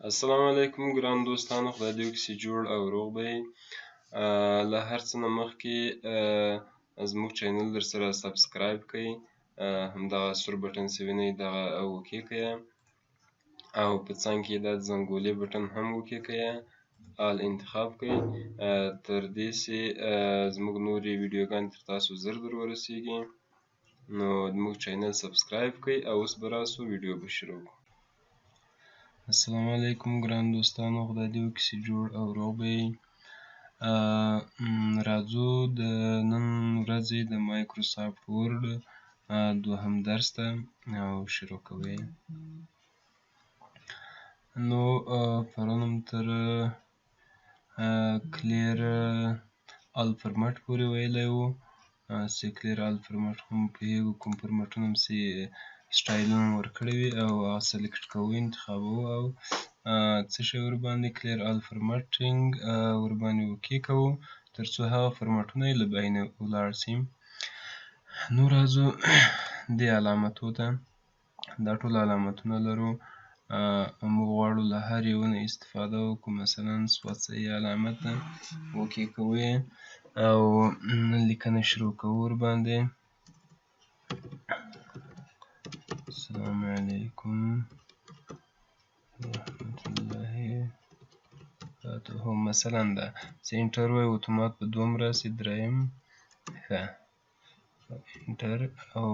السلام علیکم ګران دوستانو، خدای دې وکړي چې جوړ او روغ به یې. له هر څه نه مخکې زموږ چینل در سره سبسکرایب کړئ، همدغه سور بټن چې وینئ دغه وکیکئ او په څنګ کې دا زنګولې بټن هم وکیکئ، آل انتخاب کړئ تر دې چې زموږ نورې ویډیوګانې تر تاسو ژر در ورسیږي. نو زموږ چینل سبسکرایب کړئ او اوس به راسو ویډیو به شروع کړو. السلام علیکم ګران دوستانو، خدای دې وکړي چې جوړ او روغ به یې. راځو د نن ورځې د مایکروسافټ ورډ دوهم درس ته او شروع کوو. نو پرون هم تر کلیر آل فورمټ پورې ویلی و چې کلیر آل فورمټ هم پوهېږو کوم فورمټونه چې سټایلونه ورکړي وي او هغه سلیکټ کوو، انتخابوو او څه شی ورباندې کلیر آل فورمټینګ ورباندې اوکې کوو تر څو هغه فورمټونه یې له بینه ولاړ شي. نو راځو دې علامتو ته. دا ټول علامتونه لرو، موږ غواړو له هر یوه نه استفاده وکړو. مثلا سوڅه علامت ده، اوکې کوو او لیکنه شروع کوو ورباندې. السلام علیکم ورحمة الله وبرکاته. مثلا ده چې انټر وایو اتومات به دوم راسي، دریم ښه انټر او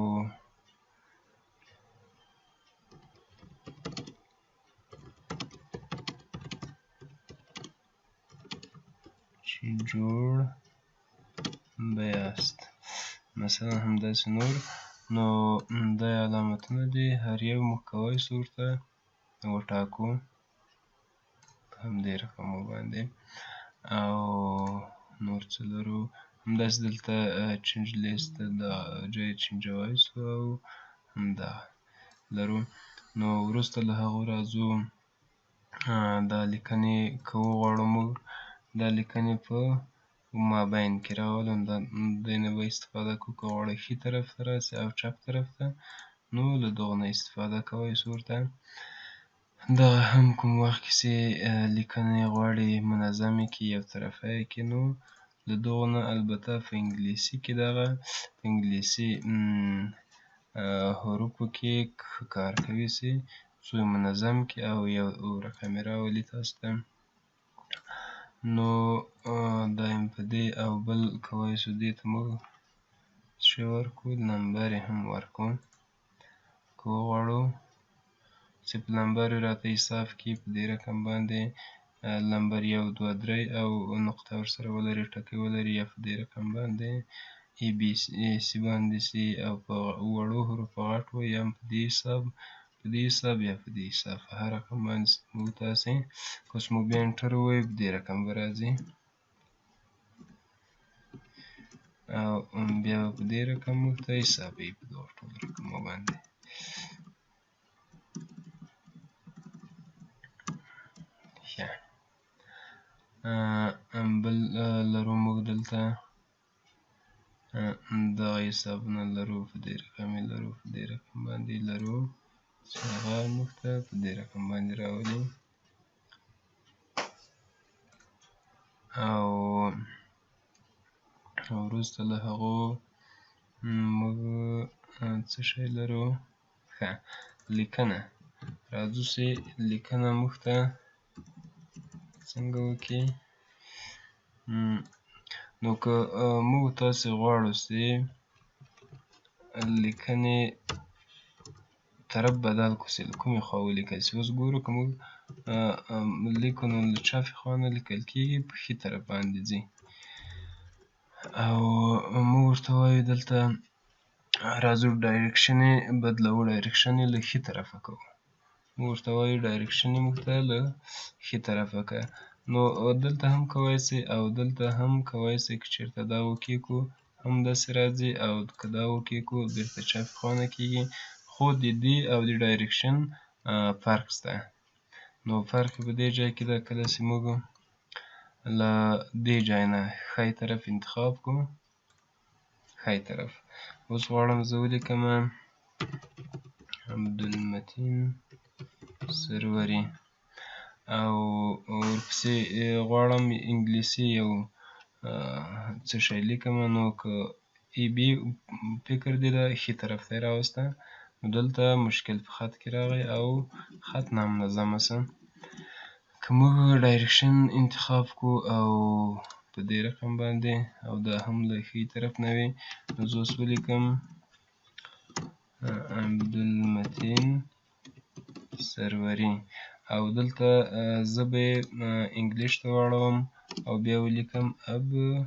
چې جوړ به یاست، مثلا همداسې نور. نو دا علامتونه دي، هر یو موږ کولی شو ورته وټاکو په همدې رقم باندې. او نور څه لرو، همداسې دلته چینج لیست د جای چینجوای شو او همدغه لرو. نو وروسته له هغو راځو دا لیکنې کوو، غواړو موږ دا لیکنې په مابین کې راولو، دې نه به استفاده کوو. که غواړئ ښي طرف ته راسئ او چپ طرف ته، نو له دغو نه استفاده کوی شو ورته. دغه هم کوم وخت کې چې لیکنې غواړئ منظمې کړي، یو طرفه یې کړي، نو له دغو نه البته په انګلیسي کې دغه په انګلیسي حروفو کې کار کوي چې څو یې منظم کړي او یو رقم یې راولي تاسو ته. نو دا یم په دې او بل کولی شو دې ته موږ څه شی ورکړو، نمبر یې هم ورکړو. که وغواړو چې په نمبر یې راته حساب کړي، په دې رقم باندې نمبر 1 2 3 او نقطه ورسره ولري، ټکی ولري، یا په دې رقم باندې ای بي سی باندې سي او په وړو حروفو غټ وي، یا په دې حساب یا په دې حساب په هر رقم باندې موږ تاسې که اوس موږ بیا انټر ووایو په دې رقم به راځي او بیا به په دې رقم موږ ته حسابوي په دغو ټولو رقمو باندې. بل لرو موږ دلته دغه حسابونه لرو، په دې رقم یې لرو، په دې رقم باندې لرو چې هغه موږ ته په دې رقم باندې راولي. او وروسته له هغو موږ څه شی لرو، ښه لیکنه. راځو چې لیکنه موږ ته څنګه وکړي. نو که موږ تاسې غواړو چې لیکنې طرف بدل کړو چې له کومې خوا ولیکل شي. اوس ګورو که موږ لیکو نو له چپې خوا نه لیکل کېږي، په ښي طرف باندې ځي. او موږ ورته وایو دلته راځو ډایرکشن یې بدلوو، ډایرکشن یې له ښي طرفه کوو. موږ ورته وایو ډایرکشن یې موږ ته له ښي طرفه کړه. نو دلته هم کولی شئ او دلته هم کولی شئ، که چېرته دا اوکې کړو هم داسې راځي، او که دا اوکې کړو بېرته چپې خوا نه کېږي. خو د دې او د ډایرکشن فرق شته. نو فرق یې په دې ځای کې ده، کله چې موږ له دې ځای نه ښی طرف انتخاب کړو، ښی طرف. اوس غواړم زه ولیکمه عبدالمتین سروري او ورپسې غواړم انګلیسي یو څه شی لیکمه، نو که ای بي فکر دې د ښي طرف ته یې راوسته، نو دلته مشکل په خط کې راغی او خط نامنظمه شه. که موږ ډایرکشن انتخاب کړو او په دې رقم باندې او دا هم له ښي طرف نه وي، نو زه اوس ولیکم عبدالمتین سروري، او دلته زه به یې انګلیش ته واړوم او بیا ولیکم عبدالمتین.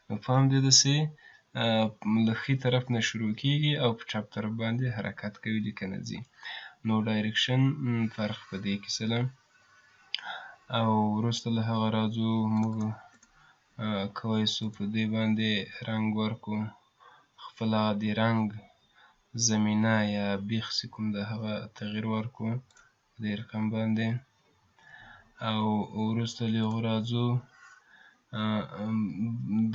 نو پام دې دسې له ښي طرف نه شروع کیږي او په چپ طرف باندې حرکت کوي، لیکنه ځي. نو ډایرکشن فرق په دې کې څه ده. او وروسته له هغه راځو موږ کولی سو په دې باندې رنګ ورکړو، خپل هغه د رنګ زمینه یا بیخ چې کوم د هغه تغییر ورکړو په دې رقم باندې. او وروسته له هغو راځو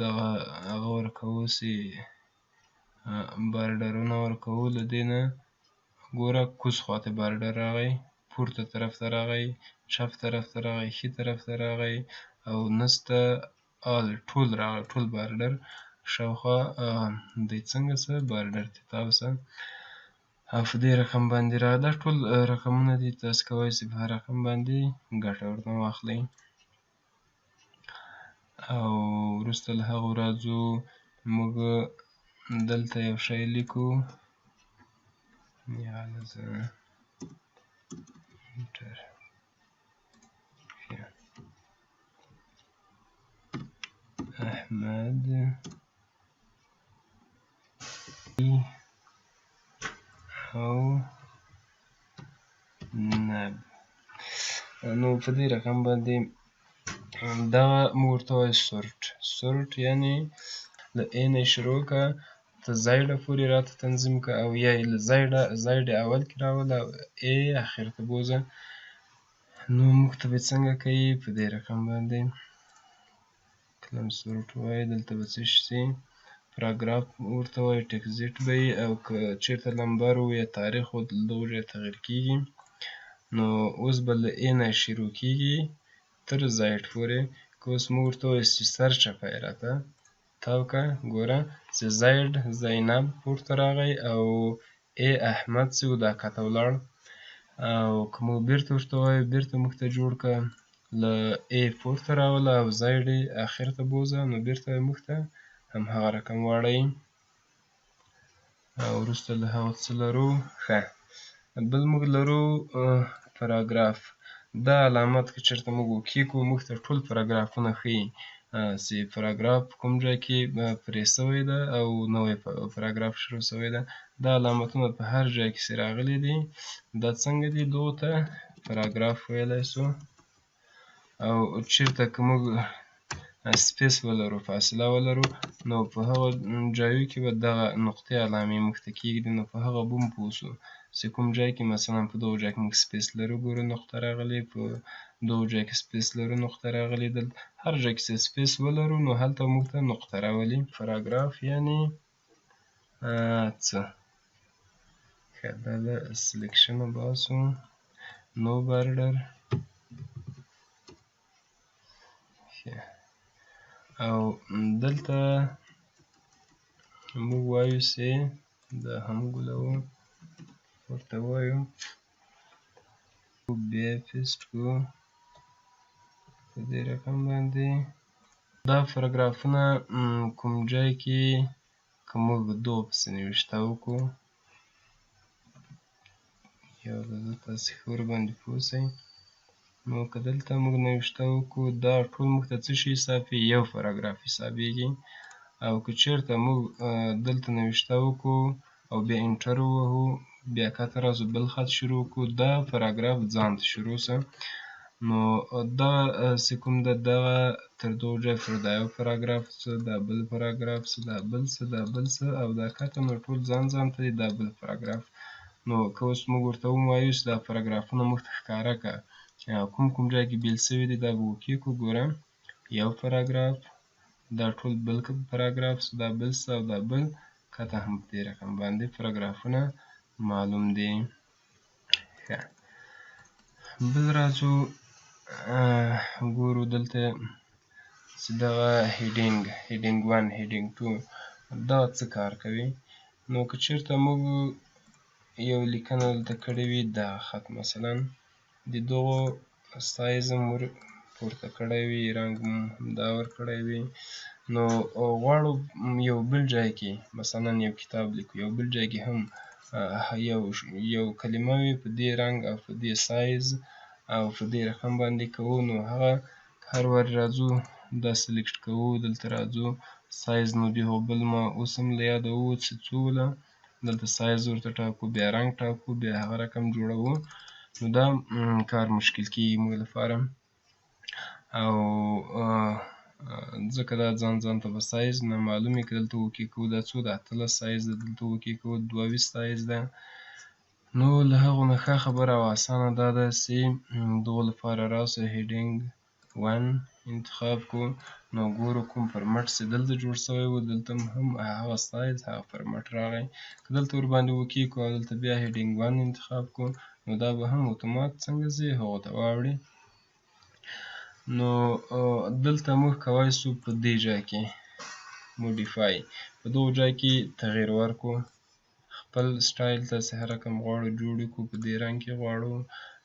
دغه هغه ورکوو چې بارډرونه ورکوو. له دې نه ګوره کوز خواته بارډر راغی، پورته طرف ته راغی، چپ طرف ته راغی، ښي طرف ته راغی او نسته ټول راغی، ټول بارډر شاوخوا دی څنګه شه بارډر ته تاو شه او په دې رقم باندې راغی. دا ټول رقمونه دي، تاسو کولی شئ په هر رقم باندې ګټه ورنه واخلئ. او وروسته له هغو راځو موږ دلته یو شی لیکو، احمد او نب. نو په دې رقم باندې دغه موږ ورته وایو سورټ، یعنې له ا نه شروع کړه ته زیډه پورې راته تنظیم کړه، او یا یې له زیډ اول کې راوله او ا اخر ته بوځه. نو موږ ته به څنګه کوي په دې رقم باندې کلم سورټ وایي. دلته به څه شي پاراګراف ورته وایي، ټکزټ به یي، او که چېرته نمبر و یا تاریخ و دغه ځای تغیر کیږي. نو اوس به له ا نه شروع کیږي تر زیډ پورې. که اوس موږ ورته ووایو چې سرچپه یې راته تاو کړه، ګوره چې زیډ زینب پورته راغی او ا احمد چې و دا کښته ولاړ. او که موږ بیرته ورته ووایو بیرته موږ ته جوړ کړه، له ا پورته راوله او زیډ یې اخر ته بوځه، نو بیرته موږ ته همهغه رقم واړوي. او وروسته له هغه څه لرو، ښه بل موږ لرو پاراګراف. دا علامت که چېرته موږ وکښېږدو موږ ته ټول پاراګرافونه ښیي چې پاراګراف په کوم ځای کې پرې سوی ده او نوی پاراګراف شروع سوی ده. دا علامتونه په هر ځای کې چې راغلي دي دا څنګه دي، دغو ته پاراګراف ویلی سو. او چېرته که موږ سپیس ولرو، فاصله ولرو، نو په هغو ځایو کې به دغه نقطې علامې موږ ته کېږدي، نو په هغه به هم پوه سو چې کوم ځای کې مثلا په دغو ځای کې موږ سپیس لرو ګورو نقطه راغلې، په دغو ځای کې سپیس لرو نقطه راغلې. دلته هر ځای کې چې سپیس ولرو نو هلته موږ ته نقطه راولي. پاراګراف یعنې څه. ښه دا د سلیکشن وباسو، نو بارډر. او دلته موږ وایو چې دا هم ګولوو ورته وایو بیا پیسټ کړو په دې رقم باندې. دا پاراګرافونه کوم ځای کې که موږ دغو پسې نوشته وکړو، یو دلته تاسې ښه ورباندې پوه شئ. نو که دلته موږ نوشته وکړو دا ټول موږ ته څه شي حسابېږي، یو پاراګراف حسابېږي. او که چېرته موږ دلته نوشته وکړو او بیا انټر ووهو، بیا کښته راځو بل خط شروع کړو، دا پاراګراف ځان ته شروع شه. نو دغه چې کوم ده دغه تر دغو ځایه پورې دا یو پاراګراف شه، دا بل پاراګراف شه، دا بل شه، دا بل شه، او دا کښته نو ټول ځان ته دي، دا بل پاراګراف. نو که اوس موږ ورته ووایو چې دا پاراګرافونه موږ ته ښکاره کړه کوم ځای کې بیل سوي دي، دا به وکښېږدو. ګوره یو پاراګراف، دا ټول بل پاراګراف شه، دا بل شه او دا بل، کښته هم په دې رقم باندې پاراګرافونه معلوم دي. ښه بل راځو ګورو دلته چې دغه هیډینګ 1 هیډینګ 2 دا څه کار کوي. نو که چېرته موږ یو لیکنه دلته کړې وي دغه خط مثلا د دغو سایز هم ور پورته کړی وي، رنګ هم همدا ورکړی وي، نو غواړو یو بل ځای کې مثلا یو کتاب لیکو، یو بل ځای کې هم یو کلمه وي په دې رنګ او په دې سایز او په دې رقم باندې کوو، نو هغه هر وارې راځو دا سلیکټ کوو، دلته راځو سایز مو د هغو بل ما اوس هم له یاده ووت چې څو وله، دلته سایز ورته ټاکو، بیا رنګ ټاکو، بیا هغه رقم جوړوو. نو دا کار مشکل کېږي موږ لپاره، او ځکه دا ځان ته به سایز نامعلوم وي. که دلته اوکې کوو دا څو ده 18 سایز ده، دلته اوکې کوو 22 سایز ده. نو له هغو نه ښه خبره او اسانه دا ده چې دغو لپاره راسو هیډینګ 1 انتخاب کړو، نو ګورو کوم فرمټ چې دلته جوړ شوی و دلته هم هغه سایز هغه فرمټ راغی. که دلته ورباندې اوکې کړو او دلته بیا هیډینګ 1 انتخاب کړو نو دا به هم اتومات څنګه ځي هغو ته واوړي. نو دلته موږ کولی شو په دې ځای کې موډیفای په دغو ځای کې تغییر ورکړو، خپل سټایل ته چې هر رقم غواړو جوړ یې کړو، په دې رنګ کې غواړو،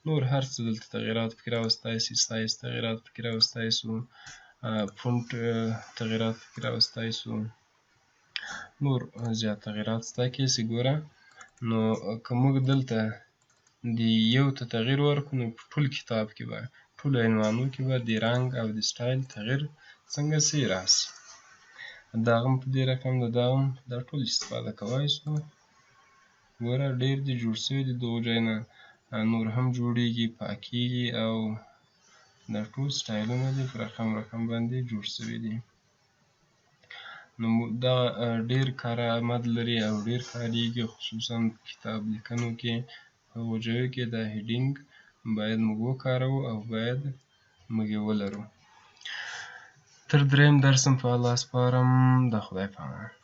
نور هر څه دلته تغییرات پکې راوستی شي، سایز تغییرات پکې راوستی شو، فونټ تغییرات پکې راوستی شو، نور زیات تغییرات شته کې چې ګوره. نو که موږ دلته د یو ته تغییر ورکړو نو په ټول کتاب کې به ټولو عنوانونو کې به د رنګ او د سټایل تغییر څنګه شي راشي. د هغه هم په دې رقم د دا هم دا ټول استفاده کولی شو. ګوره ډېر دي جوړ شوي دي دغو ځای نه، نور هم جوړېږي پاکېږي او دا ټول سټایلونه دي په رقم باندې جوړ شوي دي. نو دا ډېر کارآمد لري او ډېر کارېږي خصوصا په کتاب لیکنو کې، په هغو ځایو کې دا هیډینګ باید موږ وکاروو او باید موږ یې ولرو. تر دریم درس هم په الله سپارم. د خدای په امان.